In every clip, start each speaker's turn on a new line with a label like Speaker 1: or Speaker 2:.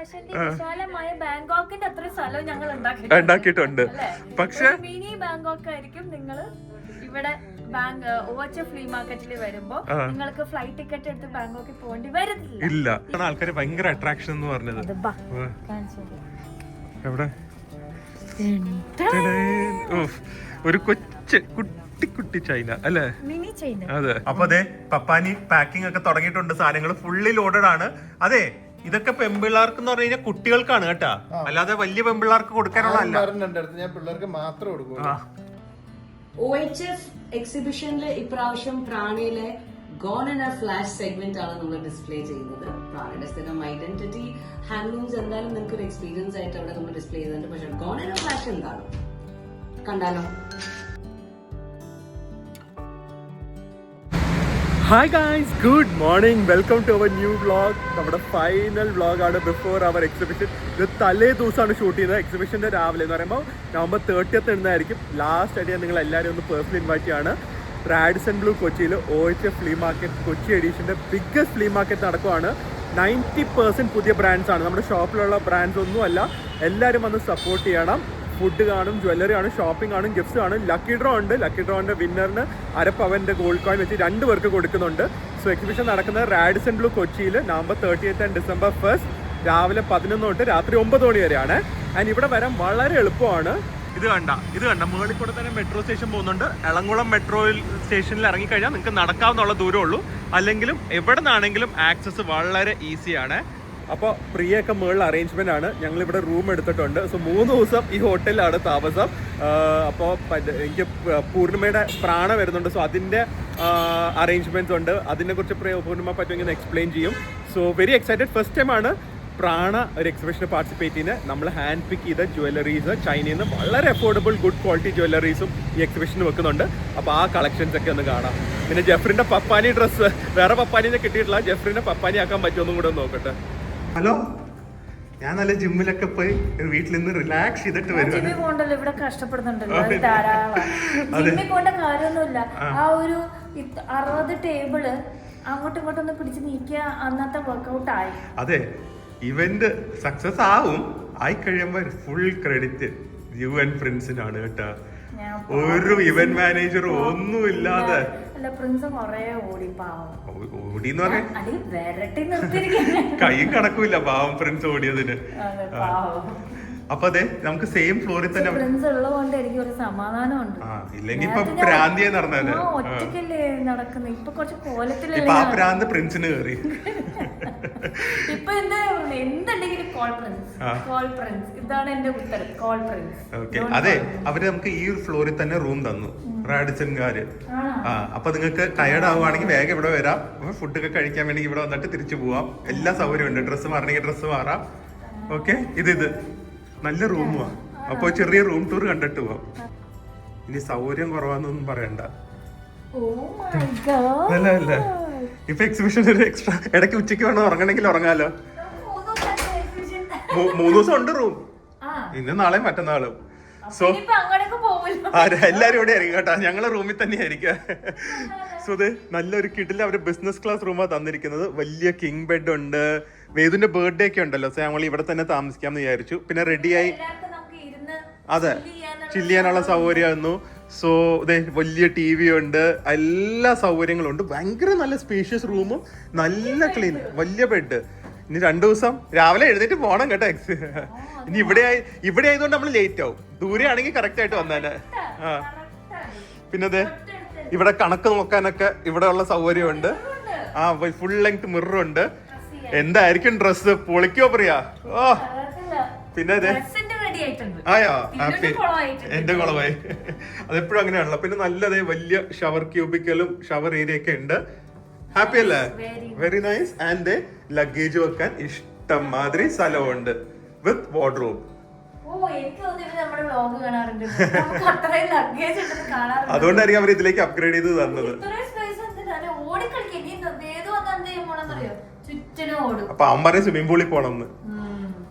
Speaker 1: ഫാഷന്റെ വിശാലമായ ബാങ്കോക്കിന്റെ അത്ര സ്ഥലം ഞങ്ങൾ
Speaker 2: ഉണ്ടാക്കിയിട്ടുണ്ട്. പക്ഷെ
Speaker 1: മിനി ബാങ്കോക്ക് ആയിരിക്കും. നിങ്ങൾ ഇവിടെ OHF ഫ്ലീ മാർക്കറ്റിൽ വരുമ്പോ നിങ്ങൾക്ക് ഫ്ലൈറ്റ് ടിക്കറ്റ് എടുത്ത് ബാങ്കോക്കിൽ പോകേണ്ടി വരുന്നില്ല.
Speaker 2: ഇല്ല, ആൾക്കാർ ഭയങ്കര അട്രാക്ഷൻ എന്ന് പറഞ്ഞത്. എവിടെ ഒരു കുട്ടി ചൈന അല്ലേ?
Speaker 1: Mini China.
Speaker 2: അതെ. അപ്പൊ അതെ, പപ്പാനി പാക്കിംഗ് ഒക്കെ തുടങ്ങിയിട്ടുണ്ട്. സാധനങ്ങൾ ഫുള്ളി ലോഡഡ് ആണ്. അതെ, ഇതൊക്കെ പെമ്പിള്ളാർക്ക് എന്ന് പറഞ്ഞു കഴിഞ്ഞാൽ കുട്ടികൾക്കാണ് കേട്ടാ, അല്ലാതെ വലിയ പെമ്പിള്ളാർക്ക് കൊടുക്കാനുള്ളതല്ല.
Speaker 3: ഞാൻ പിള്ളേർക്ക് മാത്രം കൊടുക്കും.
Speaker 4: OHF എക്സിബിഷനിൽ ഇപ്രാവശ്യം പ്രാണിയിലെ gone in a flash segment ആണ് നമ്മൾ ഡിസ്പ്ലേ ചെയ്യുന്നത്. പ്രാണിയുടെ സ്ഥിരം ഐഡന്റിറ്റി ഹാൻഡ്ലൂംസ് എന്തായാലും നിങ്ങൾക്ക് ഒരു എക്സ്പീരിയൻസ് ആയിട്ട് അവിടെ നമ്മൾ ഡിസ്പ്ലേ ചെയ്തിട്ടുണ്ട്. പക്ഷെ ഗോൺ ഇൻ എ ഫ്ലാഷ് എന്താണ് കണ്ടാലോ?
Speaker 2: Hi guys, good morning, welcome to our new vlog. നമ്മുടെ ഫൈനൽ വ്ളോഗാണ് ബിഫോർ അവർ എക്സിബിഷൻ. ഇത് തലേ ദിവസമാണ് ഷൂട്ട് ചെയ്യുന്നത്. എക്സിബിഷൻ്റെ രാവിലെ എന്ന് പറയുമ്പോൾ November 30th ഇടുന്നതായിരിക്കും. ലാസ്റ്റ് ആയിട്ട് നിങ്ങൾ എല്ലാവരും ഒന്ന് പേഴ്സണലി ഇൻവൈറ്റ് ചെയ്യാണ്. റാഡിസൺ ബ്ലൂ കൊച്ചിയിൽ OHF ഫ്ലീ മാർക്കറ്റ് കൊച്ചി എഡീഷൻ്റെ ബിഗ്ഗസ്റ്റ് ഫ്ലീ മാർക്കറ്റ് നടക്കുവാണ്. 90% പുതിയ ബ്രാൻഡ്സ് ആണ്. നമ്മുടെ ഷോപ്പിലുള്ള ബ്രാൻഡ്സ് ഒന്നുമല്ല. എല്ലാവരും വന്ന് സപ്പോർട്ട് ചെയ്യണം. ഫുഡ് കാണും, ജ്വല്ലറി ആണ്, ഷോപ്പിംഗ് ആണ്, ഗിഫ്റ്റ്സ് ആണ്. ലക്കി ഡ്രോ ഉണ്ട്. ലക്കി ഡ്രോന്റെ വിന്നറിന് അരപ്പവന്റെ ഗോൾഡ് കോയിൻ വെച്ച് 2 പേർക്ക് കൊടുക്കുന്നുണ്ട്. സോ എക്സിബിഷൻ നടക്കുന്നത് റാഡിസൺ ബ്ലൂ കൊച്ചിയിൽ November 30th and December 1st രാവിലെ 11 തൊട്ട് രാത്രി 9 മണി വരെയാണ്. ആൻഡ് ഇവിടെ വരാൻ വളരെ എളുപ്പമാണ്. ഇത് കണ്ട മുകളിൽ കൂടെ തന്നെ മെട്രോ സ്റ്റേഷൻ പോകുന്നുണ്ട്. എളംകുളം മെട്രോ സ്റ്റേഷനിൽ ഇറങ്ങിക്കഴിഞ്ഞാൽ നിങ്ങൾക്ക് നടക്കാവുന്നുള്ള ദൂരമുള്ളൂ. അല്ലെങ്കിലും എവിടെ നിന്നാണെങ്കിലും ആക്സസ് വളരെ ഈസിയാണ്. അപ്പോൾ പ്രിയൊക്കെ മുകളിൽ അറേഞ്ച്മെന്റ് ആണ്. ഞങ്ങളിവിടെ റൂം എടുത്തിട്ടുണ്ട്. സോ 3 ദിവസം ഈ ഹോട്ടലിലാണ് താമസം. അപ്പോൾ എനിക്ക് പൂർണിമയുടെ പ്രാണ വരുന്നുണ്ട്. സോ അതിൻ്റെ അറേഞ്ച്മെന്റ്സ് ഉണ്ട്. അതിനെക്കുറിച്ച് പൂർണിമ പറ്റുമെങ്കിൽ എക്സ്പ്ലെയിൻ ചെയ്യും. So very excited. ഫസ്റ്റ് ടൈമാണ് പ്രാണ ഒരു എക്സിബിഷന് പാർട്ടിസിപ്പേറ്റ് ചെയ്യുന്നത്. നമ്മൾ ഹാൻഡ് പിക്ക് ചെയ്ത ജ്വല്ലറീസ് ചൈനയിൽ നിന്ന് വളരെ അഫോർഡബിൾ ഗുഡ് ക്വാളിറ്റി ജ്വല്ലറീസും ഈ എക്സിബിഷന് വെക്കുന്നുണ്ട്. അപ്പോൾ ആ കളക്ഷൻസ് ഒക്കെ ഒന്ന് കാണാം. പിന്നെ ജെഫ്രിന്റെ പപ്പാനി ഡ്രസ്സ് വേറെ പപ്പാനിന്ന് കിട്ടിയിട്ടില്ല. ജെഫ്രിന്റെ പപ്പാനി ആക്കാൻ പറ്റുമെന്നും കൂടെ നോക്കട്ടെ. ഹലോ, ഞാൻ നല്ല ജിമ്മിലൊക്കെ പോയി വീട്ടിൽ നിന്ന് റിലാക്സ് ചെയ്തിട്ട് വരുവാണ്.
Speaker 1: ഇവിടെ കഷ്ടപ്പെടുന്നുണ്ടല്ലോ ധാരാളം. ജിമ്മിൽ പോകേണ്ട കാര്യമൊന്നുമില്ല. ആ ഒരു 60 ടേബിള് അങ്ങോട്ടും ഇങ്ങോട്ടും ഒന്ന് പിടിച്ച് നീക്കിയ അന്നത്തെ വർക്കൗട്ട് ആയി.
Speaker 2: അതെ, ഇവന്റ് സക്സസ് ആയി കഴിയുമ്പോൾ ഫുൾ ക്രെഡിറ്റ് UN പ്രിൻസിനാണ് കേട്ടോ. ഒരു ഇവന്റ് മാനേജറും ഒന്നും ഇല്ലാതെ ഓടിന്ന് പറയാൻ കൈ കണക്കൂല്ല പാവം പ്രിൻസ് ഓടിയതിന്. അപ്പൊ അതെ, നമുക്ക് സെയിം ഫ്ലോറിൽ തന്നെ
Speaker 1: പ്രിൻസ് ഉള്ളതുകൊണ്ട് എനിക്ക് ഒരു സമാധാനമുണ്ട്.
Speaker 2: ഇല്ലെങ്കിൽ ഇപ്പൊ പ്രാന്തിയെ നടന്നല്ലേ
Speaker 1: നടക്കുന്നത്. ഇപ്പൊ കുറച്ച് കോലത്തില്
Speaker 2: ആ പ്രാന്ത് പ്രിൻസിന് കയറി.
Speaker 1: ഇപ്പൊ എന്തുണ്ടെങ്കിലും കോൾ പ്രിൻസ് ഇതാണ് എന്റെ ഉത്തരം. Call Prince.
Speaker 2: ഓക്കെ, അതെ, അവര് നമുക്ക് ഈ ഫ്ലോറിൽ തന്നെ റൂം തന്നു റാഡിസൺകാര്. അപ്പൊ നിങ്ങൾക്ക് ടയർഡ് ആവുകയാണെങ്കിൽ വേഗം ഇവിടെ വരാം. ഫുഡൊക്കെ കഴിക്കാൻ വേണമെങ്കിൽ ഇവിടെ വന്നിട്ട് തിരിച്ചു പോവാം. എല്ലാ സൗകര്യം ഉണ്ട്. ഡ്രസ്സ് മാറണമെങ്കിൽ ഡ്രസ്സ് മാറാം. ഓക്കെ, ഇത് നല്ല റൂമാണ്. അപ്പൊ ചെറിയ റൂം ടൂർ കണ്ടിട്ട് പോവാം. ഇനി സൗകര്യം കുറവാന്നൊന്നും പറയണ്ട. അല്ല ഇപ്പൊ എക്സിബിഷൻ ഒരു എക്സ്ട്രാ ഇടയ്ക്ക് ഉച്ചയ്ക്ക് വേണം ഉറങ്ങണമെങ്കിൽ ഉറങ്ങാലോ. 3 ദിവസം ഉണ്ട് റൂം. ഇന്ന് നാളെയും മറ്റന്നാളും. സോ എല്ലാരും ഇവിടെ ആയിരിക്കും കേട്ടോ. ഞങ്ങളെ റൂമിൽ തന്നെ ആയിരിക്കും. സോ ഇത് നല്ലൊരു കിടില അവര് ബിസിനസ് ക്ലാസ് റൂമാണ് തന്നിരിക്കുന്നത്. വലിയ കിങ് ബെഡ് ഉണ്ട്. വേദുവിന്റെ ബർത്ത്ഡേ ഒക്കെ ഉണ്ടല്ലോ. സോ ഞങ്ങൾ ഇവിടെ തന്നെ താമസിക്കാമെന്ന് വിചാരിച്ചു. പിന്നെ റെഡിയായി, അതെ, ചില്ല് ചെയ്യാനുള്ള സൗകര്യമായിരുന്നു. സോ ഇതേ വലിയ TV ഉണ്ട്, എല്ലാ സൗകര്യങ്ങളും ഉണ്ട്. ഭയങ്കര നല്ല സ്പേഷ്യസ് റൂമും നല്ല ക്ലീൻ, വലിയ ബെഡ്. ഇനി 2 ദിവസം രാവിലെ എഴുന്നേറ്റ് പോണം കേട്ടോ. ഇനി ഇവിടെ ആയതുകൊണ്ട് നമ്മൾ ലേറ്റ് ആവും. ദൂരെ ആണെങ്കിൽ കറക്റ്റ് ആയിട്ട് വന്നേനെ. പിന്നെ അതെ, ഇവിടെ കണക്ക് നോക്കാനൊക്കെ ഇവിടെ ഉള്ള സൗകര്യമുണ്ട്. ഫുൾ ലെങ്ത് മിറർ ഉണ്ട്. എന്തായിരിക്കും ഡ്രസ് പൊളിക്കോ പറയാ. ഓ, പിന്നെ അതെ ആയോ, ഹാപ്പി. എന്റെ കുളമായി. അതെപ്പോഴും അങ്ങനെയാണല്ലോ. പിന്നെ നല്ലതേ വലിയ ഷവർ ക്യൂബിക്കലും ഷവർ ഏരിയ ഒക്കെ ഉണ്ട്. ഹാപ്പി അല്ലേ? Very nice. ആൻഡ് ലഗേജ് വെക്കാൻ ഇഷ്ടം മാതിരി സ്ഥലമുണ്ട് വിത്ത് വാർഡ്രോബ്. അതുകൊണ്ടായിരിക്കും അവർ ഇതിലേക്ക് അപ്ഗ്രേഡ് ചെയ്ത് തന്നത്. അപ്പൊ അമ്മ സ്വിമ്മിംഗ് പൂളിൽ പോണം.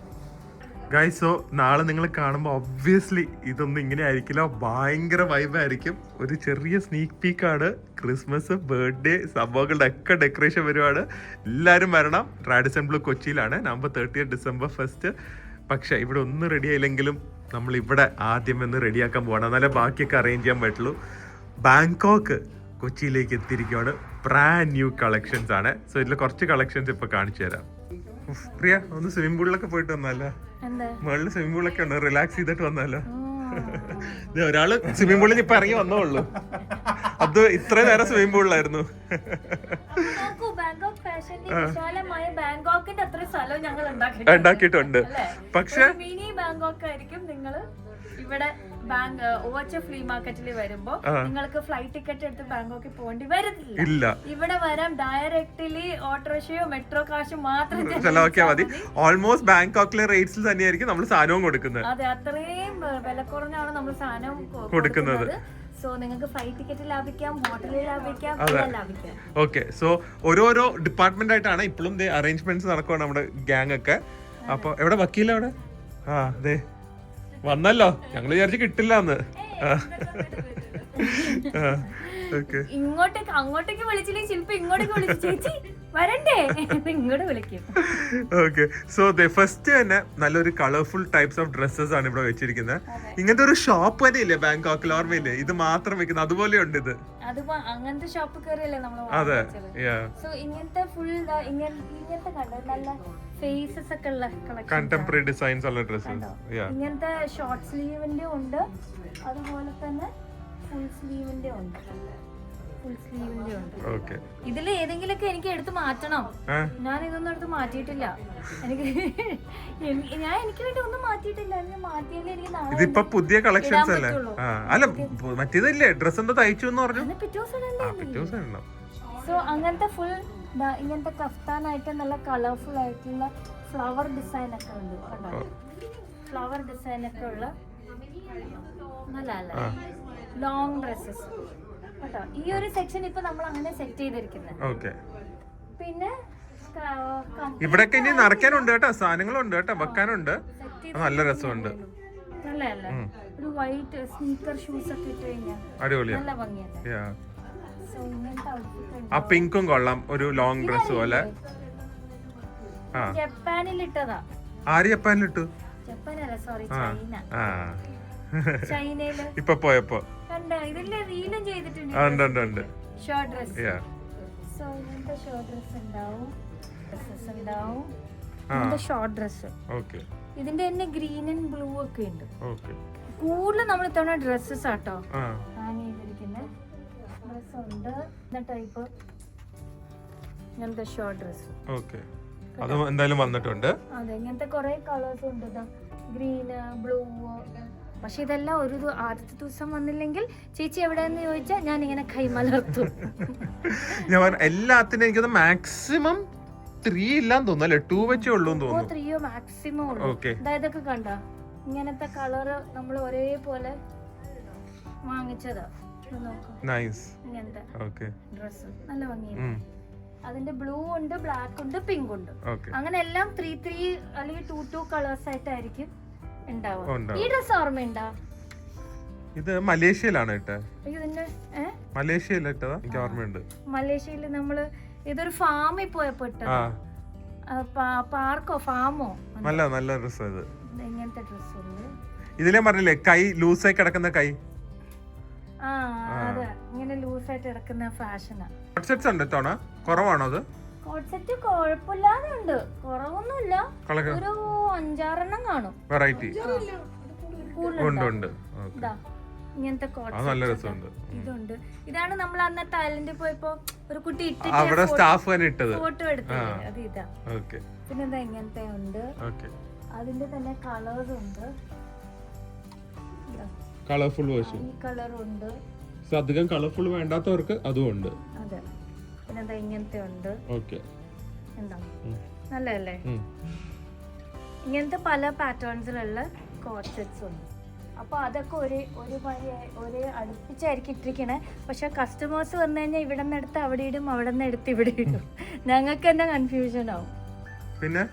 Speaker 2: ഗൈസ്, സോ നാളെ നിങ്ങൾ കാണുമ്പോൾ ഒബ്വിയസ്ലി ഇതൊന്നും ഇങ്ങനെ ആയിരിക്കില്ല, ഭയങ്കര വൈബായിരിക്കും. ഒരു ചെറിയ സ്നീക്ക് പീക്കാണ്. ക്രിസ്മസ്, ബർത്ത്ഡേ സംഭവങ്ങളുടെ ഒക്കെ ഡെക്കറേഷൻ വരുവാണ്. എല്ലാവരും വരണം. റാഡിസൺ ബ്ലൂ കൊച്ചിയിലാണ്, നവംബർ 30 December 1. പക്ഷേ ഇവിടെ ഒന്നും റെഡി ആയില്ലെങ്കിലും നമ്മൾ ഇവിടെ ആദ്യം ഒന്ന് റെഡിയാക്കാൻ പോകണം, എന്നാലേ ബാക്കിയൊക്കെ അറേഞ്ച് ചെയ്യാൻ പറ്റുള്ളൂ. ബാങ്കോക്ക് കൊച്ചിയിലേക്ക് എത്തിയിരിക്കുകയാണ്. ബ്രാൻഡ് ന്യൂ കളക്ഷൻസ് ആണ്. സോ ഇതിൽ കുറച്ച് കളക്ഷൻസ് ഇപ്പൊ കാണിച്ചു തരാം. പ്രിയ, ഒന്ന് സ്വിമ്മിംഗ് പൂളിലൊക്കെ പോയിട്ട് വന്നാലോ? മുകളിൽ സ്വിമ്മിംഗ് പൂളൊക്കെ ഉണ്ട്, റിലാക്സ് ചെയ്തിട്ട് വന്നാലോ? ഒരാള് സ്വിമ്മിംഗ് പൂളിൽ ഇപ്പൊ ഇറങ്ങി വന്നോളൂ. അത് ഇത്ര നേരം സ്വിമ്മിംഗ് പൂളിലായിരുന്നു.
Speaker 1: ബാങ്കോക്കിന്റെ അത്ര സ്ഥലം ഞങ്ങൾ
Speaker 2: ഉണ്ടാക്കിയിട്ടുണ്ട്. പക്ഷെ
Speaker 1: മിനി ബാങ്കോക്ക് ആയിരിക്കും. നിങ്ങൾ ഇവിടെ OHF ഫ്ലീ മാർക്കറ്റിൽ വരുമ്പോ നിങ്ങൾക്ക് ഫ്ലൈറ്റ് ടിക്കറ്റ് എടുത്ത് ബാങ്കോക്കിൽ പോകേണ്ടി വരത്തില്ല. ഇവിടെ വരാം, ഡയറക്റ്റ്ലി ഓട്ടോറിക്ഷയോ മെട്രോ കാശ് മാത്രം
Speaker 2: ചെലവാക്കിയാൽ മതി. ഓൾമോസ്റ്റ് ബാങ്കോക്കിലെ റേറ്റ്സിൽ തന്നെയായിരിക്കും നമ്മൾ സാധനവും കൊടുക്കുന്നത്.
Speaker 1: അതെ, അത്രയും വില കുറഞ്ഞാണ് നമ്മൾ സാധനം
Speaker 2: കൊടുക്കുന്നത്.
Speaker 1: സോ നിങ്ങൾക്ക് ഫ്ലൈറ്റ് ടിക്കറ്റ് ലാഭിക്കാം, ഹോട്ടലിൽ ലാഭിക്കാം, എല്ലാം ലാഭിക്കാം.
Speaker 2: ഓക്കെ, സോ ഓരോരോ ഡിപ്പാർട്ട്മെന്റ് ആയിട്ടാണ് ഇപ്പോഴും അറേഞ്ച്മെന്റ്സ് നടക്കുവാണ് നമ്മുടെ ഗ്യാങ് ഒക്കെ. അപ്പൊ എവിടെ വക്കീല അവിടെ? ആ അതെ, വന്നല്ലോ. ഞങ്ങൾ വിചാരിച്ച് കിട്ടില്ല എന്ന്.
Speaker 1: ഇങ്ങോട്ടേക്ക് അങ്ങോട്ടേക്ക് വിളിച്ചില്ലെങ്കിൽ ചിലപ്പോ ഇങ്ങോട്ടേക്ക് വിളിച്ചു, ചേച്ചി വരണ്ടേ, ഇങ്ങോട്ട് വിളിക്കും.
Speaker 2: ഓക്കെ, സോ ഫസ്റ്റ് തന്നെ നല്ലൊരു കളർഫുൾ ടൈപ്സ് ഓഫ് ഡ്രസ്സസ് ആണ് ഇവിടെ വെച്ചിരിക്കുന്നത്. ഇങ്ങനത്തെ ഒരു ഷോപ്പ് തന്നെ ഇല്ലേ ബാങ്കോക്കിൽ? ഓർമ്മയില്ലേ? ഇത് മാത്രം വെക്കുന്നത് അതുപോലെ ഉണ്ട് ഇത്.
Speaker 1: അങ്ങനത്തെ ഷോപ്പ് കയറിയല്ലേ നമ്മൾ.
Speaker 2: അതെ,
Speaker 1: സോ ഇങ്ങനത്തെ ഫുൾ ഇങ്ങനത്തെ കണ്ടത് നല്ല ഫേസസ് ഒക്കെ ഉള്ള
Speaker 2: കണ്ടംപററി ഡിസൈൻസ് ഉള്ള ഡ്രസ്സസ്.
Speaker 1: ഇങ്ങനത്തെ ഷോർട്ട് സ്ലീവിന്റെ ഉണ്ട്, അതുപോലെ തന്നെ ഫുൾ സ്ലീവിന്റെ ഉണ്ട്.
Speaker 2: ഓക്കെ,
Speaker 1: ഇതിൽ ഏതെങ്കിലുമൊക്കെ എനിക്ക് എടുത്ത് മാറ്റണം. ഞാൻ ഇതൊന്നും എടുത്ത് മാറ്റിയിട്ടില്ല. എനിക്ക് വേണ്ടി ഒന്നും മാറ്റിയിട്ടില്ല. മാറ്റിയാലേ എനിക്ക്
Speaker 2: ഇതിപ്പോ പുതിയ കളക്ഷൻസ് അല്ലേ? അല്ല, മറ്റേതല്ലേ ഡ്രസ് എന്താ തയ്ച്ചു എന്ന് പറഞ്ഞു.
Speaker 1: സോ അങ്ങനത്തെ ഫുൾ ഇങ്ങനത്തെ കഫ്താനായിട്ട് നല്ല കളർഫുൾ ആയിട്ടുള്ള ഫ്ലവർ ഡിസൈൻ ഒക്കെ ഉണ്ട്. ഫ്ലവർ ഡിസൈൻ ഒക്കെ ഉള്ള നല്ല ലോങ് ഡ്രസ്സസ് കേട്ടോ. ഈ ഒരു സെക്ഷൻ ഇപ്പൊ നമ്മൾ അങ്ങനെ സെറ്റ് ചെയ്തിരിക്കുന്നത്. പിന്നെ
Speaker 2: ഇവിടൊക്കെ ഇനി നിറയ്ക്കാനുണ്ട് കേട്ടോ, സാധനങ്ങളുണ്ട് കേട്ടോ, വെക്കാനുണ്ട്. നല്ല രസമുണ്ട്.
Speaker 1: നല്ലതല്ലേ? ഒരു വൈറ്റ് സ്നീക്കർ ഷൂസ് ഒക്കെ ഇട്ട് കഴിഞ്ഞാൽ നല്ല ഭംഗിയല്ലേ?
Speaker 2: ആ പിങ്കും കൊള്ളാം, ഒരു ലോങ് ഡ്രസ് പോലെ.
Speaker 1: ജപ്പാനിൽ ഇട്ടതാ.
Speaker 2: ആര് ജപ്പാനിലിട്ടു?
Speaker 1: ജപ്പാനല്ല, സോറി, ചൈന. ചൈനയില്
Speaker 2: ഇപ്പൊ പോയപ്പോ
Speaker 1: ഇതിന്റെ റീലും ചെയ്തിട്ടുണ്ട്. Short dress. സോ ഇങ്ങനത്തെ ഷോർട്ട് ഡ്രസ് ഉണ്ടാവും, ഡ്രസ്സസ് ഉണ്ടാവും. ഇങ്ങനത്തെ ഷോർട്ട് ഡ്രസ്. ഇതിന്റെ തന്നെ ഗ്രീൻ ആൻഡ് ബ്ലൂ ഒക്കെ ഉണ്ട്. കൂടുതൽ നമ്മൾ ഇത്തവണ ഡ്രസ്സസ് ആട്ടോ ഹാങ് ചെയ്തിരിക്കുന്നത്. ഡ്രസ് ഉണ്ട് ടൈപ്പ്, ഇങ്ങനത്തെ ഷോർട്ട് ഡ്രസ്.
Speaker 2: അത് എന്തായാലും വന്നിട്ടുണ്ട്.
Speaker 1: അതെ, ഇങ്ങനത്തെ കുറെ കളേഴ്സ് ഉണ്ട്. Green, blue. പക്ഷെ ഇതെല്ലാം ഒരു ആദ്യത്തെ ദിവസം വന്നില്ലെങ്കിൽ ചേച്ചി എവിടെയെന്ന് ചോദിച്ചാൽ ഞാൻ ഇങ്ങനെ കൈമലർത്തും.
Speaker 2: ഞാൻ എല്ലാത്തിനും എനിക്കത് മാക്സിമം 3 ഇല്ലാന്ന് തോന്നുന്നു, 2 വെച്ചേ ഉള്ളൂ തോന്നുന്നു.
Speaker 1: 3 മാക്സിമം ഉള്ളൂ. ഇതൊക്കെ കണ്ട ഇങ്ങനത്തെ കളറ് നമ്മൾ ഒരേപോലെ വാങ്ങിച്ചതാ. ഇങ്ങനത്തെ ഡ്രസ് നല്ല ഭംഗിയാണ്. അതിന്റെ ബ്ലൂ ഉണ്ട്, ബ്ലാക്ക് ഉണ്ട്, പിങ്ക് ഉണ്ട്. അങ്ങനെ എല്ലാം 3 അല്ലെങ്കിൽ 2 കളേഴ്സ് ആയിട്ടായിരിക്കും ഉണ്ടാവുക. ഈ ഡ്രസ് ഓർമ്മയുണ്ടോ?
Speaker 2: ഇത് മലേഷ്യയിലാണ് ഇട്ടത്. മലേഷ്യയിൽ ഇട്ടതാ, എനിക്ക് ഓർമ്മയുണ്ട്.
Speaker 1: മലേഷ്യയിൽ നമ്മള് ഇതൊരു ഫാമിൽ പോയപ്പോ ഇട്ടതാ. പാർക്കോ ഫാമോ?
Speaker 2: നല്ല ഡ്രസ്. ഇത്
Speaker 1: ഇങ്ങനത്തെ ഡ്രസ് ഉണ്ട്.
Speaker 2: ഇതിലേ പറഞ്ഞില്ലേ കൈ ലൂസായി കിടക്കുന്ന കൈ.
Speaker 1: അതെ, ഇങ്ങനെ ലൂസായിട്ട് കിടക്കുന്ന ഫാഷനാ.
Speaker 2: കോട്ട് സെറ്റ്സ് ഉണ്ട് തോണ, കുറവാണോ അത്?
Speaker 1: കോട്ട് സെറ്റ് കുഴപ്പമില്ലാതെ ഉണ്ട്, കുറവൊന്നുമില്ല. ഒരു 5-6 കാണും.
Speaker 2: വെറൈറ്റി ഉണ്ട്.
Speaker 1: ഇങ്ങനത്തെ കോട്ട്
Speaker 2: നല്ല രസമുണ്ട്.
Speaker 1: ഇതുണ്ട്. ഇതാണ് നമ്മൾ അന്ന് തായ്ലൻഡിൽ പോയപ്പോ ഒരു കുട്ടി ഇട്ടിട്ട്
Speaker 2: അവിടെ സ്റ്റാഫ് തന്നെ ഇട്ടത്
Speaker 1: ഫോട്ടോ എടുത്തത്. അത് ഇതാ. പിന്നെ ഇങ്ങനത്തെ ഉണ്ട്. അതിന്റെ തന്നെ കളേഴ്സ് ഉണ്ട്.
Speaker 2: Colourful version.
Speaker 1: ഈ കളർ ഉണ്ട്.
Speaker 2: അധികം കളർഫുൾ വേണ്ടാത്തവർക്ക് അതും ഉണ്ട്.
Speaker 1: അതെ, പിന്നെ ഇങ്ങനത്തെ ഉണ്ട്. എന്താ നല്ലല്ലേ? ഇങ്ങനത്തെ പല പാറ്റേൺസിലുള്ള കോട്ട് സെറ്റ്സ് ഉണ്ട്. അപ്പോൾ അതൊക്കെ ഒരേ അടുപ്പിച്ചായിരിക്കും ഇട്ടിരിക്കണേ. പക്ഷെ കസ്റ്റമേഴ്സ് വന്നു കഴിഞ്ഞാൽ ഇവിടെ നിന്ന് എടുത്ത് അവിടെ ഇടും, അവിടെ നിന്ന് എടുത്ത് ഇവിടെ ഇടും. ഞങ്ങൾക്ക് തന്നെ കൺഫ്യൂഷൻ ആവും.
Speaker 2: പിന്നെ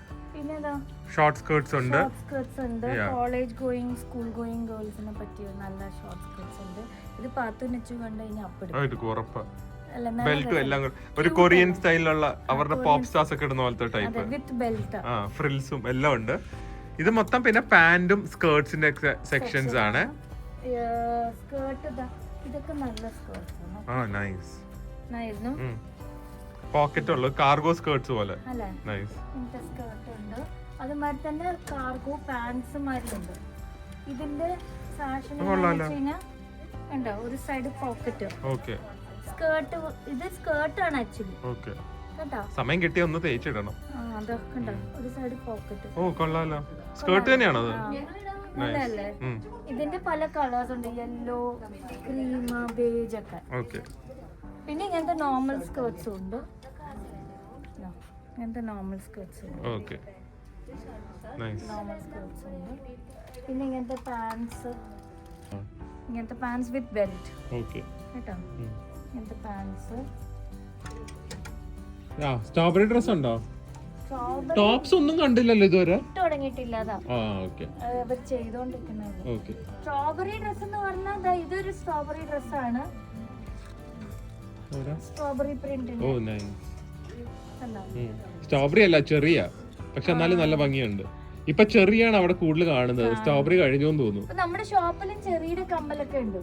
Speaker 1: പിന്നെ ഇതാ
Speaker 2: ഷോർട്ട് സ്കേർട്സ് ഉണ്ട്.
Speaker 1: ഷോർട്ട് സ്കേർട്സ് ഉണ്ട്. കോളേജ് ഗോയിങ് സ്കൂൾ ഗോയിങ് ഗേൾസിനെ പറ്റിയ നല്ല ഷോർട്ട് സ്കേർട്സ് ഉണ്ട്. ഇത് പാത്തുനെച്ചു കണ്ടു കഴിഞ്ഞാൽ അപ്പെടും.
Speaker 2: ബെൽറ്റും എല്ലാം ഒരു കൊറിയൻ സ്റ്റൈലിലുള്ള അവരുടെ പോപ്പ് സ്റ്റാർസ് ഒക്കെ ഇടുന്ന പോലത്തെ ടൈപ്പ്
Speaker 1: വിത്ത് ബെൽറ്റ്,
Speaker 2: ഫ്രിൽസും എല്ലാം ഉണ്ട്. ഇത് മൊത്തം പിന്നെ പാന്റും സ്കേർട്സിന്റെ സെക്ഷൻസ് ആണ്.
Speaker 1: സ്കേർട്ട് ഇതൊക്കെ നല്ല സ്കേർട്സ് ആണ്.
Speaker 2: നൈസ്.
Speaker 1: നൈസ്.
Speaker 2: പോക്കറ്റ് ഉള്ള കാർഗോ സ്കേർട്സ് പോലെ.
Speaker 1: അല്ലേ?
Speaker 2: നൈസ്.
Speaker 1: ഇങ്ങനത്തെ സ്കേർട്ട് ഉണ്ട്. അതുമാതിരി തന്നെ കാർഗോ പാന്റ്സ് മാതിരി ഉണ്ട്. ഇതിന്റെ ഫാഷൻ ഉണ്ടോ? ഒരു സൈഡ് പോക്കറ്റ്.
Speaker 2: ഓക്കെ.
Speaker 1: സ്കേർട്ട്, ഇത് സ്കേർട്ട് ആണ് ആക്ച്വലി.
Speaker 2: ഓക്കെ.
Speaker 1: കേട്ടോ?
Speaker 2: സമയം കിട്ടിയ ഒന്ന് തേച്ചിടണം.
Speaker 1: അതൊക്കെ ഉണ്ടോ? ഒരു സൈഡ് പോക്കറ്റ്.
Speaker 2: ഓ കൊള്ളാലോ. സ്കേർട്ട് തന്നെയാണോ അത്?
Speaker 1: നല്ലല്ലേ? ഇതിന്റെ പല കളേഴ്സ് ഉണ്ട്. യെല്ലോ, ക്രീം, ബേജ് ഒക്കെ.
Speaker 2: ഓക്കെ.
Speaker 1: പിന്നെ ഇങ്ങനത്തെ നോർമൽ സ്കേർട്ട്സും ഉണ്ട്. ഇങ്ങനത്തെ നോർമൽ സ്കേർട്ട്സ് ഉണ്ട്.
Speaker 2: ഓക്കെ. നൈസ്.
Speaker 1: നോർമൽ സ്കേർട്ട്സ് ഉണ്ട്. പിന്നെ ഇങ്ങനത്തെ പാന്റ്സ്, ഇങ്ങനത്തെ പാന്റ്സ് വിത്ത് ബെൽറ്റ്.
Speaker 2: ഓക്കെ.
Speaker 1: കേട്ടോ? ഇങ്ങനത്തെ പാന്റ്സ്.
Speaker 2: സ്ട്രോബെറി ഡ്രസ് ഉണ്ടോ? ടോപ്സ് ഒന്നും കണ്ടില്ലല്ലോ ഇതുവരെ.
Speaker 1: തുടങ്ങിയിട്ടില്ല. അതാ
Speaker 2: ഓക്കെ.
Speaker 1: അവർ ചെയ്തോണ്ടിരിക്കുന്നത്.
Speaker 2: ഓക്കെ.
Speaker 1: സ്ട്രോബെറി ഡ്രസ് എന്ന് പറഞ്ഞാൽ ഇതൊരു സ്ട്രോബെറി ഡ്രസ്സാണ്. Strawberry print.
Speaker 2: Oh nice. Strawberry അല്ല, ചെറിയ, പക്ഷെ എന്നാലും നല്ല ഭംഗിയുണ്ട്. ഇപ്പൊ ചെറിയാണ് അവിടെ കൂടുതൽ കാണുന്നത്. സ്ട്രോബെറി കഴിഞ്ഞോന്ന് തോന്നുന്നു.
Speaker 1: നമ്മുടെ ഷോപ്പിലും ചെറിയുടെ കമ്പലൊക്കെ ഉണ്ട്.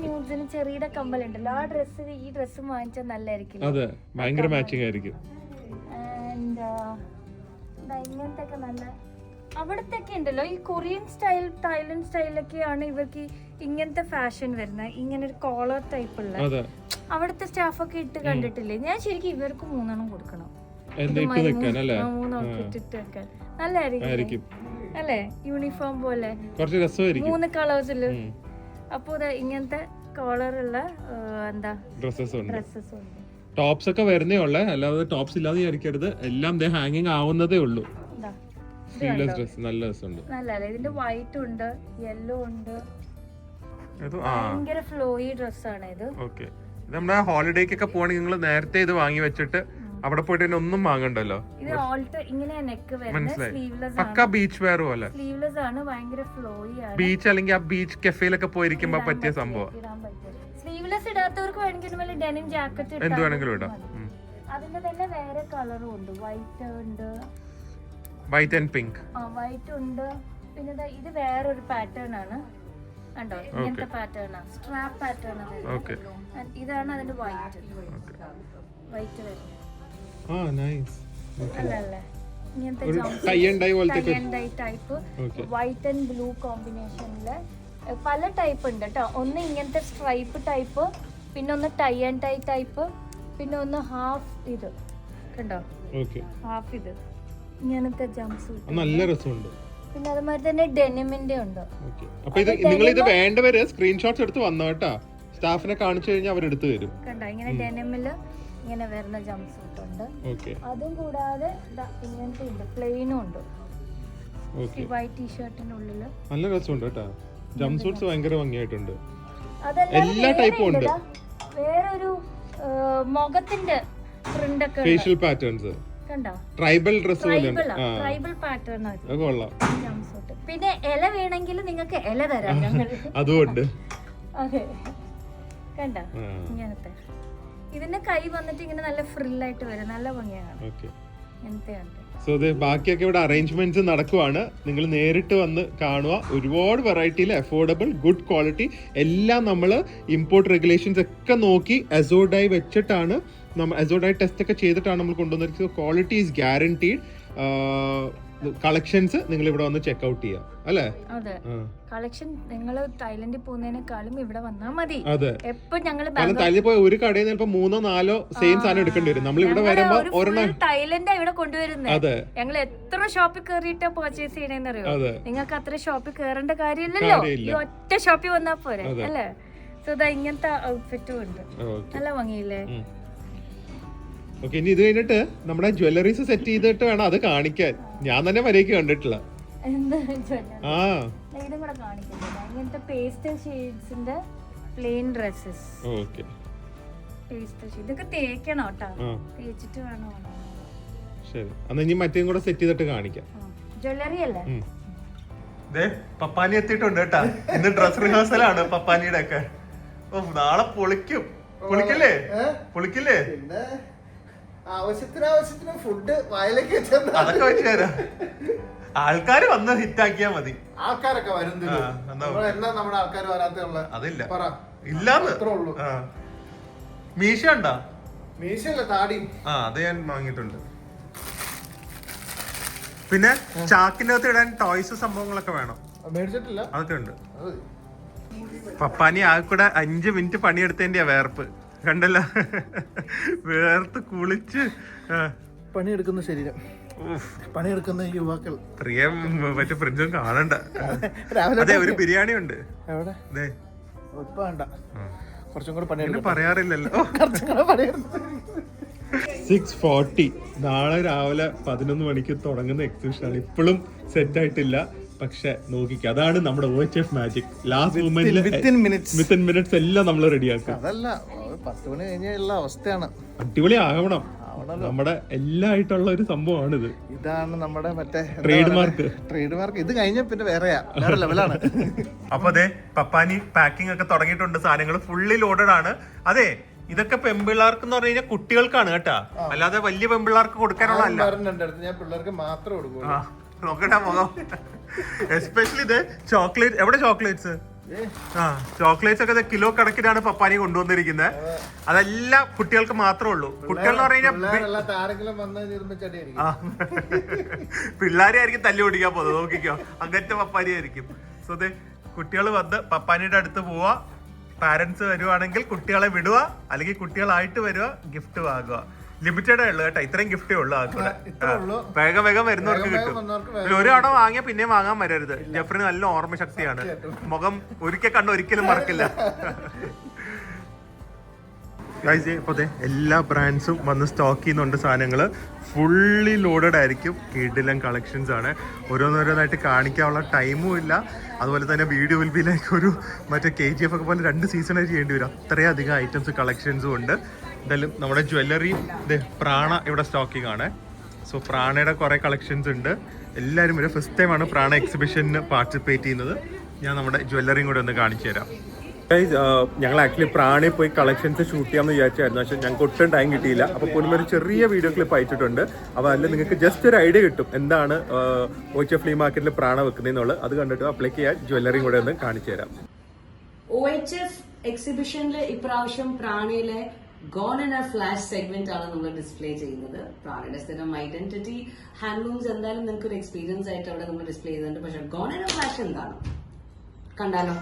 Speaker 1: ന്യൂസിലും ചെറിയുടെ കമ്പലുണ്ടല്ലോ. ആ ഡ്രസ് ഈ ഡ്രസ്സും വാങ്ങിച്ചാൽ നല്ലായിരിക്കും.
Speaker 2: അതെ, ഭയങ്കര മാച്ചിങ് ആയിരിക്കും.
Speaker 1: ഇങ്ങനത്തെ ഒക്കെ നല്ല അവിടത്തെ ഉണ്ടല്ലോ. ഈ കൊറിയൻ സ്റ്റൈൽ, തായ്ലൻഡ് സ്റ്റൈലൊക്കെയാണ് ഇവർക്ക് ഇങ്ങനത്തെ ഫാഷൻ വരുന്നത്. ഇങ്ങനെ ഒരു കോളർ ടൈപ്പ് ഉള്ള അവിടുത്തെ സ്റ്റാഫൊക്കെ ഇട്ട് കണ്ടിട്ടില്ലേ? ഞാൻ ശരിക്കും ഇവർക്ക് 3 കൊടുക്കണം. 3 ഇട്ടിട്ട് വെക്കാൻ നല്ലായിരിക്കും അല്ലേ? യൂണിഫോം പോലെ 3 കളേഴ്സില്. അപ്പൊ ഇങ്ങനത്തെ കോളറുള്ള എന്താ ഡ്രസ്സസ് ഉണ്ട്.
Speaker 2: ടോപ്സ് ഒക്കെ വരുന്നേ ഉള്ളേ, അല്ലാതെ ടോപ്സ് ഇല്ലാതെ വിചാരിക്കരുത്. എല്ലാം ഹാങ്ങിങ് ആവുന്നതേ ഉള്ളൂ. നല്ല രസമുണ്ട്.
Speaker 1: നല്ലല്ലേ? ഇതിന്റെ വൈറ്റ് ഉണ്ട്, യെല്ലോ ഉണ്ട്. ഭയങ്കര ഫ്ലോയി ഡ്രസ്സാണ് ഇത്.
Speaker 2: ഓക്കെ. നമ്മുടെ ഹോളിഡേക്കൊക്കെ പോവാണെങ്കിൽ നിങ്ങൾ നേരത്തെ ഇത് വാങ്ങി വെച്ചിട്ട് അവിടെ പോയിട്ട് ഒന്നും വാങ്ങണ്ടല്ലോ.
Speaker 1: ഇത് ഓൾട്ട് ഇങ്ങനെ നെക്ക് വരുന്നത്. സ്ലീവ്ലെസ്
Speaker 2: പക്ക ബീച്ച് വെയർ പോലെ.
Speaker 1: സ്ലീവ്ലെസ് ആണ്. ഭയങ്കര ഫ്ലോയി ആണ്.
Speaker 2: ബീച്ച് അല്ലെങ്കിൽ ആ ബീച്ച് കഫേയിലൊക്കെ പോയിരിക്കുമ്പോ പറ്റിയ സംഭവം.
Speaker 1: സ്ലീവ്ലെസ് ഇടാത്തവർക്ക് വേണമെങ്കിൽ വല്ല ഡെനിം ജാക്കറ്റ്
Speaker 2: എന്ത് വേണമെങ്കിലും ഇടാം.
Speaker 1: അതിന്റെ തന്നെ വേറെ കളറും ഉണ്ട്. വൈറ്റ് ഉണ്ട്,
Speaker 2: വൈറ്റ് ആൻഡ് പിങ്ക്.
Speaker 1: വൈറ്റ് ഉണ്ട്. പിന്നെ ഇത് വേറൊരു പാറ്റേൺ ആണ്. കണ്ടോ? ഇങ്ങനത്തെ പാറ്റേൺ ആണ്. സ്ട്രാപ്പ് പാറ്റേൺ ആണ്. ഇതാണ് അതിന്റെ വൈറ്റ് വരുന്നത്. അല്ലല്ലേ? ഇങ്ങനത്തെ ടൈപ്പ് വൈറ്റ് ആൻഡ് ബ്ലൂ കോമ്പിനേഷനില് പല ടൈപ്പ് ഉണ്ട് കേട്ടോ. ഒന്ന് ഇങ്ങനത്തെ സ്ട്രൈപ്പ് ടൈപ്പ്, പിന്നെ ഒന്ന് ടൈ ആൻഡ് ടൈ ടൈപ്പ്, പിന്നെ ഒന്ന് ഹാഫ് ഇത് കണ്ടോ? ഹാഫ് ഇത് ഇങ്ങനത്തെ ജംപ് സൂട്ട്
Speaker 2: നല്ല രസമുണ്ട്.
Speaker 1: പിന്നെ അതുമാതിരി തന്നെ ഡെനിമിന്റെ ഉണ്ട്.
Speaker 2: അപ്പൊ ഇത് നിങ്ങൾ ഇത് വേണ്ടവര് സ്ക്രീൻഷോട്ട്സ് എടുത്ത് വന്നോ കേട്ടോ. സ്റ്റാഫിനെ കാണിച്ചു കഴിഞ്ഞാൽ അവരെടുത്ത് തരും.
Speaker 1: കണ്ടോ? ഇങ്ങനെ ഡെനിമില് ഇങ്ങനെ വരുന്ന ജംപ് സൂട്ട് ഉണ്ട്. അതും കൂടാതെ ഇങ്ങനത്തെ ഉണ്ട്, പ്ലെയിനും ഉണ്ട്. വൈറ്റ് ടീഷർട്ടിന്റെ ഉള്ളില്
Speaker 2: നല്ല രസമുണ്ട് കേട്ടോ. ജംപ് സൂട്ട്സ് ഭയങ്കര ഭംഗിയായിട്ടുണ്ട്.
Speaker 1: എല്ലാ ടൈപ്പും ഉണ്ട്. വേറൊരു മുഖത്തിന്റെ പ്രിന്റ് ഒക്കെ,
Speaker 2: ഫേഷ്യൽ പാറ്റേൺസ് കണ്ടോ? ട്രൈബൽ ഡ്രസ് പോലെ
Speaker 1: ട്രൈബൽ പാറ്റേൺ ആണ്. കൊള്ളാം. Jump suit. പിന്നെ ഇല വേണമെങ്കിൽ നിങ്ങൾക്ക് ഇല തരാം ഞങ്ങൾ.
Speaker 2: അതുകൊണ്ട്
Speaker 1: അതെ കണ്ടോ? ഇങ്ങനത്തെ ഇതിന്റെ കൈ വന്നിട്ട് ഇങ്ങനെ നല്ല ഫ്രില്ലായിട്ട് വരും. നല്ല ഭംഗിയാണ്. ഇങ്ങനത്തെ
Speaker 2: സോ ബാക്കിയൊക്കെ ഇവിടെ അറേഞ്ച്മെന്റ്സ് നടക്കുവാണ്. നിങ്ങൾ നേരിട്ട് വന്ന് കാണുക. ഒരുപാട് വെറൈറ്റിയിൽ അഫോർഡബിൾ, ഗുഡ് ക്വാളിറ്റി എല്ലാം നമ്മൾ ഇമ്പോർട്ട് റെഗുലേഷൻസ് ഒക്കെ നോക്കി അസോഡായി വെച്ചിട്ടാണ് അസോഡായി ടെസ്റ്റ് ഒക്കെ ചെയ്തിട്ടാണ് നമ്മൾ കൊണ്ടുവന്നിരിക്കുന്നത്. Quality is guaranteed. കളക്ഷൻസ് നിങ്ങൾ ഇവിടെ വന്ന് ചെക്ക് ഔട്ട് ചെയ്യാം അല്ലേ?
Speaker 1: അതെ, കളക്ഷൻ നിങ്ങൾ തായ്ലൻഡിൽ പോകുന്നതിനേക്കാളും ഇവിടെ വന്നാൽ മതി.
Speaker 2: അതെ,
Speaker 1: എപ്പോ ഞങ്ങൾ
Speaker 2: തായ്ലൻഡിൽ പോയി ഒരു കടയിൽ നിന്ന് 3-4 സെയിം സാധനം എടുക്കേണ്ടി വരും. നമ്മൾ ഇവിടെ വരുമ്പോ
Speaker 1: തായ്ലൻഡ് ഇവിടെ കൊണ്ടുവരുന്നത്. ഞങ്ങൾ എത്ര ഷോപ്പിൽ കയറിയിട്ടാ പർച്ചേസ് ചെയ്യണേന്ന് അറിയോ? നിങ്ങൾക്ക് അത്ര ഷോപ്പിൽ കയറേണ്ട കാര്യമില്ലല്ലോ. ഈ ഒറ്റ ഷോപ്പിൽ വന്നാൽ പോരെ അല്ലേ? സോ ഇങ്ങനത്തെ ഔട്ട്ഫിറ്റും ഉണ്ട്. നല്ല ഭംഗിയില്ലേ?
Speaker 2: ഓക്കെ, ഇനി ഇത് കഴിഞ്ഞിട്ട് നമ്മുടെ ജ്വല്ലറീസ് സെറ്റ് ചെയ്തിട്ട് വേണം അത് കാണിക്കാൻ. ഞാൻ തന്നെ വരേക്ക് കണ്ടിട്ടില്ല.
Speaker 1: ഇതും കൂടെ കാണിക്കുന്നത് ഇങ്ങനത്തെ പേസ്റ്റൽ ഷെയ്ഡ്സിന്റെ plain dresses.
Speaker 2: Okay,
Speaker 1: pastel shade ഇതൊക്കെ തേക്കണം കേട്ടോ. തേച്ചിട്ട് വേണം.
Speaker 2: ശരി, അന്ന് ഇനി മറ്റേം കൂടെ സെറ്റ് ചെയ്തിട്ട് കാണിക്കാം.
Speaker 1: ജ്വല്ലറി അല്ലേ?
Speaker 2: പപ്പാനി എത്തിയിട്ടുണ്ട് കേട്ടാ. ഇന്ന് ഡ്രസ് റിഹേഴ്സൽ ആണ് പപ്പാനിയുടെ ഒക്കെ. നാളെ പൊളിക്കും. പൊളിക്കില്ലേ? പൊളിക്കില്ലേ?
Speaker 3: പിന്നെ ആവശ്യത്തിന് ഫുഡ് വയലേക്ക് വെച്ചാൽ
Speaker 2: അതൊക്കെ വെച്ച് തരാം. ആൾക്കാര് വന്ന് ഹിറ്റാക്കിയാ മതി.
Speaker 3: ആൾക്കാരൊക്കെ വരും. എന്നാ നമ്മുടെ ആൾക്കാർ വരാത്തുള്ള
Speaker 2: അതില്ല,
Speaker 3: പറ.
Speaker 2: ഇല്ലാന്ന്.
Speaker 3: അത്രേ ഉള്ളൂ.
Speaker 2: മീശ ഉണ്ടാ?
Speaker 3: മീശല്ല, താടി.
Speaker 2: അത് ഞാൻ വാങ്ങിയിട്ടുണ്ട്. പിന്നെ ചാക്കിന്റെ അകത്ത് ഇടാൻ ടോയ്സ് സംഭവങ്ങളൊക്കെ വേണം.
Speaker 3: മേടിച്ചിട്ടില്ല,
Speaker 2: അതൊക്കെ ഉണ്ട്. പപ്പാനി ആകെ കൂടെ 5 മിനിറ്റ് പണിയെടുത്തതിന്റെ വേർപ്പ് കണ്ടല്ല. വേർത്ത് കുളിച്ച്
Speaker 3: പണിയെടുക്കുന്ന ശരീരം, പണിയെടുക്കുന്ന യുവാക്കൾ.
Speaker 2: പ്രിയ മറ്റേ ഫ്രിഡ്ജും കാണണ്ട. അതെ, ഒരു ബിരിയാണി ഉണ്ട്.
Speaker 3: എവിടെ? ഇപ്പൊ വേണ്ട, കുറച്ചും കൂടെ പണിയെടുക്കും.
Speaker 2: പറയാറില്ലല്ലോ.
Speaker 3: 6:40
Speaker 2: നാളെ രാവിലെ 11 മണിക്ക് തുടങ്ങുന്ന എക്സിബിഷൻ ആണ്. ഇപ്പോഴും സെറ്റ് ആയിട്ടില്ല, പക്ഷെ നോക്കിക്ക, അതാണ് നമ്മുടെ OHF മാജിക്. ലാസ്റ്റ് മൊമെന്റിൽ വിത്തിൻ മിനിറ്റ്സ് എല്ലാം നമ്മൾ റെഡിയാക്കും.
Speaker 3: അതല്ല, 10 മണി കഴിഞ്ഞുള്ള അവസ്ഥയാണ്.
Speaker 2: അടിപൊളി ആകണം. നമ്മുടെ എല്ലായിട്ടുള്ള ഒരു സംഭവമാണിത്.
Speaker 3: ഇതാണ് നമ്മുടെ മറ്റേ
Speaker 2: ട്രേഡ് മാർക്ക്.
Speaker 3: ഇത് കഴിഞ്ഞ പിന്നെ വേറെ ലെവലാണ്.
Speaker 2: അപ്പൊ അതെ, പപ്പാനി പാക്കിംഗ് ഒക്കെ തുടങ്ങിയിട്ടുണ്ട്. സാധനങ്ങൾ ഫുള്ളി ലോഡഡ് ആണ്. അതെ, ഇതൊക്കെ പെമ്പിള്ളാർക്ക് എന്ന് പറഞ്ഞു കഴിഞ്ഞാൽ കുട്ടികൾക്കാണ് കേട്ടാ, അല്ലാതെ വലിയ പെമ്പിള്ളാർക്ക് കൊടുക്കാനുള്ളതല്ല.
Speaker 3: ഞാൻ പിള്ളേർക്ക് മാത്രമേ കൊടുക്കൂ.
Speaker 2: നോക്കട്ടെ മുഖം. എസ്പെഷ്യലി ഇത് ചോക്ലേറ്റ്. എവിടെ ചോക്ലേറ്റ്സ്? ചോക്ലേറ്റ്സ് ഒക്കെ കിലോ കണക്കിനാണ് പപ്പാനി കൊണ്ടുവന്നിരിക്കുന്നത്. അതെല്ലാം കുട്ടികൾക്ക് മാത്രമേ ഉള്ളൂ. കുട്ടികൾ എന്ന് പറഞ്ഞു പിള്ളേരെ ആയിരിക്കും തല്ലി ഓടിക്കാൻ പോകുന്നത്. നോക്കിക്കോ, അങ്ങനത്തെ പപ്പാനി ആയിരിക്കും. സോ അതെ, കുട്ടികൾ വന്ന് പപ്പാനിയുടെ അടുത്ത് പോവാ. പാരന്റ്സ് വരുവാണെങ്കിൽ കുട്ടികളെ വിടുക, അല്ലെങ്കിൽ കുട്ടികളായിട്ട് വരിക, ഗിഫ്റ്റ് വാങ്ങുക. ലിമിറ്റഡേ ഉള്ളു കേട്ടോ, ഇത്രയും ഗിഫ്റ്റേ ഉള്ളു. ആൾക്കൂടെ വേഗം വരുന്നവർക്ക് കിട്ടും. ഒരു തവണ വാങ്ങിയ പിന്നെ വാങ്ങാൻ വരരുത്. ജെഫ്രിന് നല്ല ഓർമ്മ ശക്തിയാണ്. മുഖം ഒരിക്കൽ കണ്ട ഒരിക്കലും മറക്കില്ല. എല്ലാ ബ്രാൻഡ്സും വന്ന് സ്റ്റോക്ക് ചെയ്യുന്നുണ്ട്. സാധനങ്ങള് ഫുള്ളി ലോഡഡ് ആയിരിക്കും. കിടിലൻ കളക്ഷൻസ് ആണ്. ഓരോന്നോരോന്നായിട്ട് കാണിക്കാനുള്ള ടൈമും ഇല്ല. അതുപോലെ തന്നെ വീഡിയോ വിൽ ബി ലൈക്ക് ഒരു മറ്റേ KGF ഒക്കെ പോലെ 2 സീസണായിട്ട് ചെയ്യേണ്ടി വരും. അത്രയും അധികം ഐറ്റംസ് കളക്ഷൻസും ഉണ്ട്. എന്തായാലും നമ്മുടെ ജ്വല്ലറി പ്രാണ ഇവിടെ സ്റ്റോക്കിംഗ് ആണ്. സോ പ്രാണയുടെ കുറെ കളക്ഷൻസ് ഉണ്ട്. എല്ലാവരും ഒരു ഫസ്റ്റ് ടൈമാണ് പ്രാണ എക്സിബിഷന് പാർട്ടിസിപ്പേറ്റ് ചെയ്യുന്നത്. ഞാൻ നമ്മുടെ ജ്വല്ലറിയും കൂടെ ഒന്ന് കാണിച്ചു തരാം. ഞങ്ങൾ ആക്ച്വലി പ്രാണയിൽ പോയി കളക്ഷൻസ് ഷൂട്ട് ചെയ്യാമെന്ന് വിചാരിച്ചായിരുന്നു. പക്ഷേ ഞങ്ങൾക്ക് ഒട്ടും ടൈം കിട്ടിയില്ല. അപ്പോൾ പോലും ഒരു ചെറിയ വീഡിയോ ക്ലിപ്പ് അയച്ചിട്ടുണ്ട്. അപ്പോൾ അതിൽ നിങ്ങൾക്ക് ജസ്റ്റ് ഒരു ഐഡിയ കിട്ടും എന്താണ് OHF ഫ്ലീ മാർക്കറ്റിൽ പ്രാണ വെക്കുന്നതെന്നുള്ളത്. അത് കണ്ടിട്ട് അപ്ലൈക്ക് ചെയ്യാൻ ജ്വല്ലറിയും കൂടെ ഒന്ന് കാണിച്ചു തരാം.
Speaker 4: OHF എക്സിബിഷനിൽ ഇപ്രാവശ്യം പ്രാണയിലെ gone in a flash segment ആണ് നമ്മൾ ഡിസ്പ്ലേ ചെയ്യുന്നത്. പ്രാണയുടെ സ്ഥിരം ഐഡന്റിറ്റി ഹാൻഡ്ലൂംസ് എന്തായാലും നിങ്ങൾക്ക് ഒരു എക്സ്പീരിയൻസ് ആയിട്ട് അവിടെ നമ്മൾ ഡിസ്പ്ലേ ചെയ്യുന്നുണ്ട്. പക്ഷെ ഗോൺ ഇൻ എ ഫ്ലാഷ് എന്താണ് കണ്ടാലോ?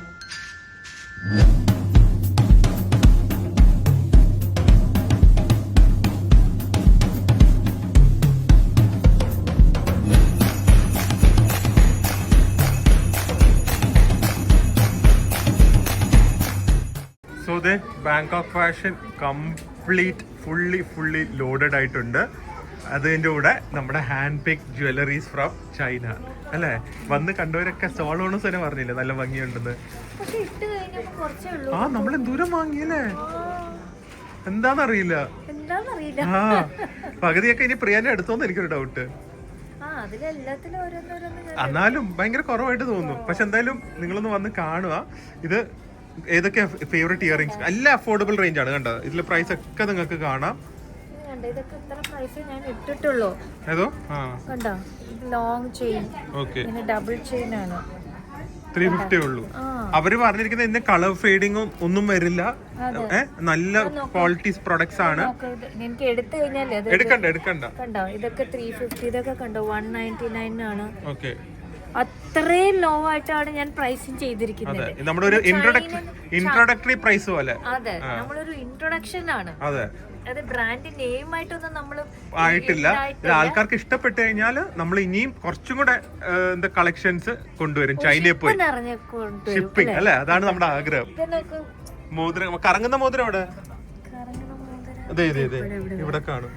Speaker 2: So they Bangkok fashion complete fully loaded ആയിട്ടുണ്ട്. അതിൻ്റെ കൂടെ നമ്മുടെ hand pick jewelleries from China അല്ലേ? വന്ന് കണ്ടവരൊക്കെ സ്റ്റോൾ ഓണേഴ്സ് തന്നെ പറഞ്ഞില്ലേ നല്ല ഭംഗിയുണ്ടെന്ന്. നമ്മൾ എന്തോരം വാങ്ങിയല്ലേ, എന്താന്നറിയില്ല. പകുതിയൊക്കെ ഇനി പ്രിയാനെ എടുത്തോന്ന് എനിക്കൊരു ഡൗട്ട്. എന്നാലും ഭയങ്കര കുറവായിട്ട് തോന്നുന്നു. പക്ഷെ എന്തായാലും നിങ്ങളൊന്ന് വന്ന് കാണുക. ഇത് ഏതൊക്കെ ഫേവറേറ്റ് ഇയറിംഗ്സ് എല്ലാം അഫോർഡബിൾ റേഞ്ച് ആണ്. കണ്ടോ, ഇതിലെ പ്രൈസ് ഒക്കെ നിങ്ങൾക്ക് കാണാം. ഏതോ
Speaker 1: ലോങ് ചെയിൻ, ഡബിൾ ചെയിൻ ആണ്
Speaker 2: 350 ഉള്ളൂ. അവര് പറഞ്ഞിരിക്കുന്നത് ഇന്ന് കളർ ഫെയ്ഡിങ്ങും ഒന്നും വരില്ല. നല്ല ക്വാളിറ്റി പ്രൊഡക്ട്സ് ആണ്.
Speaker 1: എനിക്ക് എടുത്തു കഴിഞ്ഞാൽ
Speaker 2: എടുക്കണ്ട.
Speaker 1: കണ്ടോ, ഇതൊക്കെ 350, ഇതൊക്കെ കണ്ടോ 199 ആണ്.
Speaker 2: ഓക്കെ,
Speaker 1: അത്രയും ലോ ആയിട്ടാണ് ഞാൻ പ്രൈസിങ് ചെയ്തിരിക്കുന്നത്.
Speaker 2: നമ്മുടെ ഒരു ഇൻട്രോഡക്ടറി പ്രൈസ് പോലെ.
Speaker 1: അതെ, നമ്മളൊരു ഇൻട്രൊഡക്ഷൻ ആണ്.
Speaker 2: അതെ,
Speaker 1: അത് ബ്രാൻഡ് നെയിം ആയിട്ടൊന്നും നമ്മൾ
Speaker 2: ആയിട്ടില്ല. ആൾക്കാർക്ക് ഇഷ്ടപ്പെട്ടു കഴിഞ്ഞാൽ നമ്മൾ ഇനിയും കുറച്ചും കൂടെ എന്താ കളക്ഷൻസ് കൊണ്ടുവരും. ചൈനയിൽ പോയി ഷിപ്പിംഗ് അല്ലെ, അതാണ് നമ്മുടെ ആഗ്രഹം. മോതിരം, കറങ്ങുന്ന മോതിരം അവിടെ അതെ ഇവിടെ കാണും.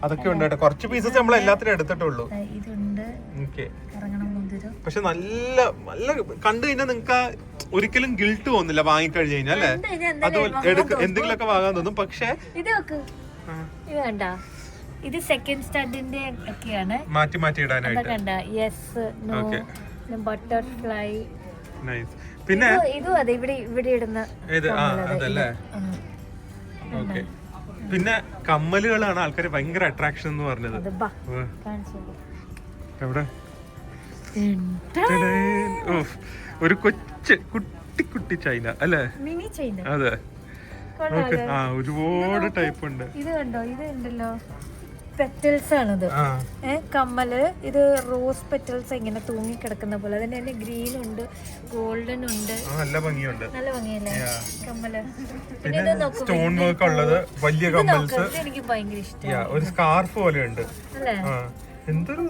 Speaker 2: അതൊക്കെ ഉണ്ട് കേട്ടോ. കുറച്ച് പീസസ് നമ്മൾ എല്ലാത്തിനും എടുത്തിട്ടുള്ളൂ. പക്ഷെ നല്ല കണ്ടു കഴിഞ്ഞാൽ നിങ്ങക്ക് ഒരിക്കലും ഗിൽട്ട് തോന്നില്ല വാങ്ങിക്കഴിഞ്ഞു കഴിഞ്ഞാൽ അല്ലേ. അതുപോലെ എന്തെങ്കിലുമൊക്കെ വാങ്ങാൻ തോന്നും. പക്ഷെ
Speaker 1: ഇത് സെക്കൻഡ് സ്റ്റഡിന്റെ ഒക്കെയാണ്.
Speaker 2: മാറ്റി മാറ്റി ഇടാനായിട്ട്.
Speaker 1: കണ്ട യെസ് നോ ബട്ടർഫ്ലൈ.
Speaker 2: നൈസ്. പിന്നെ
Speaker 1: ഇതും അതെ ഇവിടെ ഇടുന്ന
Speaker 2: അതല്ലേ. ഓക്കെ. പിന്നെ കമ്മലുകളാണ് ആൾക്കാർ ഭയങ്കര അട്രാക്ഷൻ എന്ന് പറഞ്ഞത്. എവിടെ ഒരു കുട്ടി കുട്ടി ചൈന അല്ലേ?
Speaker 1: Mini China.
Speaker 2: അതെ. ഒരുപാട് ടൈപ്പ് ഉണ്ട്.
Speaker 1: ഇത് കണ്ടോ, ഇത് ഉണ്ടല്ലോ പെറ്റൽസ് ആണിത്. കമ്മല് ഇത് റോസ് പെറ്റൽസ് ഇങ്ങനെ തൂങ്ങി കിടക്കുന്ന പോലെ. അതിന് തന്നെ ഗ്രീൻ ഉണ്ട്, ഗോൾഡൻ ഉണ്ട്.
Speaker 2: നല്ല ഭംഗിയുണ്ട്.
Speaker 1: നല്ല ഭംഗിയല്ലേ കമ്മല്.
Speaker 2: പിന്നെ സ്റ്റോൺ വർക്ക് ഉള്ളത് വലിയ കമ്മൽസ്
Speaker 1: എനിക്ക് ഭയങ്കര ഇഷ്ടമാണ്.
Speaker 2: ഒരു സ്കാർഫ് പോലെ ഉണ്ട്
Speaker 1: അല്ലേ?
Speaker 2: എന്തൊരു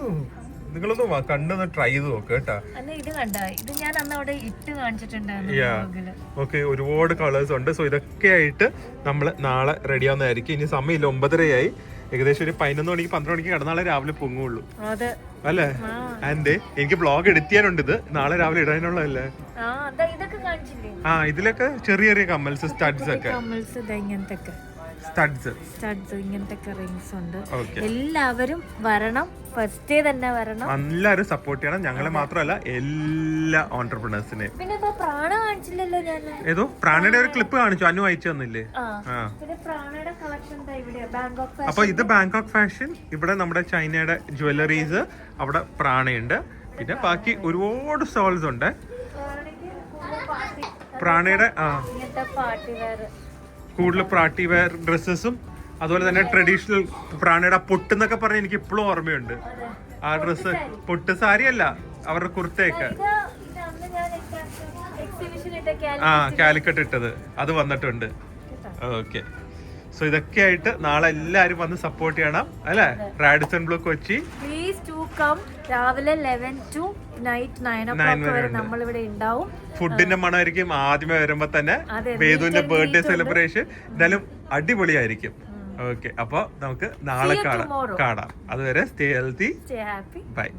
Speaker 2: നിങ്ങളൊന്ന് കണ്ടൊന്ന് ട്രൈ ചെയ്ത് നോക്ക് കേട്ടാ.
Speaker 1: ഇത് കണ്ട, ഇത് ഞാൻ അന്ന് അവിടെ ഇട്ട് കാണിച്ചിട്ടുണ്ടായിരുന്നു.
Speaker 2: ഓക്കെ, ഒരുപാട് കളേഴ്സ് ഉണ്ട്. സോ ഇതൊക്കെ ആയിട്ട് നമ്മൾ നാളെ റെഡി ആവുന്നതായിരിക്കും. ഇനി സമയമില്ല, 9:30 ഏകദേശം ഒരു 11 മണിക്ക് 12 മണിക്ക് കിടന്നാളെ രാവിലെ പൊങ്ങുള്ളൂ അല്ലേ? ആൻഡ് എനിക്ക് ബ്ലോഗ് എഡിറ്റ് ചെയ്യാനുണ്ട്. ഇത് നാളെ രാവിലെ ഇടാനുള്ളതല്ലേ? ഇതിലൊക്കെ ചെറിയ ചെറിയ കമ്മൽസ്, സ്റ്റഡ്സ് ഒക്കെ, സ്റ്റഡ്സ്
Speaker 1: ഇങ്ങനത്തെ റിങ്സ് ഉണ്ട്. എല്ലാവരും വരണം, ഫസ്റ്റ് ഡേ തന്നെ വരണം.
Speaker 2: എല്ലാവരും സപ്പോർട്ട് ചെയ്യണം, ഞങ്ങളെ മാത്രമല്ല എല്ലാ ഓൺടർപ്രണേഴ്സിനെ.
Speaker 1: പിന്നെ പ്രാണ കാണിച്ചില്ലല്ലോ ഞാൻ.
Speaker 2: ഏതോ പ്രാണയുടെ ഒരു ക്ലിപ്പ് കാണിച്ചു, അനു അയച്ചു തന്നില്ലേ? അപ്പൊ ഇത് ബാങ്കോക്ക് ഫാഷൻ, ഇവിടെ നമ്മുടെ ചൈനയുടെ ജ്വല്ലറീസ്, അവിടെ പ്രാണയുണ്ട്. പിന്നെ ബാക്കി ഒരുപാട് സ്റ്റോൾസ് ഉണ്ട്. പ്രാണയുടെ കൂടുതൽ പാർട്ടി വെയർ ഡ്രസ്സസും അതുപോലെ തന്നെ ട്രഡീഷണൽ പ്രാണയുടെ പൊട്ടെന്നൊക്കെ പറഞ്ഞ എനിക്ക് ഇപ്പോഴും ഓർമ്മയുണ്ട്. ആ ഡ്രസ്സ് പൊട്ട് സാരി അല്ല, അവരുടെ കുർത്തയൊക്കെ കാലിക്കട്ട് ഇട്ടത് അത് വന്നിട്ടുണ്ട്. ഓക്കെ, സോ ഇതൊക്കെ ആയിട്ട് നാളെ എല്ലാരും വന്ന് സപ്പോർട്ട് ചെയ്യണം അല്ലെ? Radisson Blu Kochi.
Speaker 1: Please to come. രാവിലെ 11 to night 9 o'clock വരെ നമ്മൾ ഇവിടെ ഉണ്ടാവും.
Speaker 2: ഫുഡിന്റെ മണമായിരിക്കും ആദ്യമേ വരുമ്പോ തന്നെ. വേദുവിന്റെ ബർത്ത്ഡേ സെലിബ്രേഷൻ എന്തായാലും അടിപൊളിയായിരിക്കും. ഓക്കെ, അപ്പൊ നമുക്ക് നാളെ കാണാം. അതുവരെ stay healthy,
Speaker 1: stay happy,
Speaker 2: by.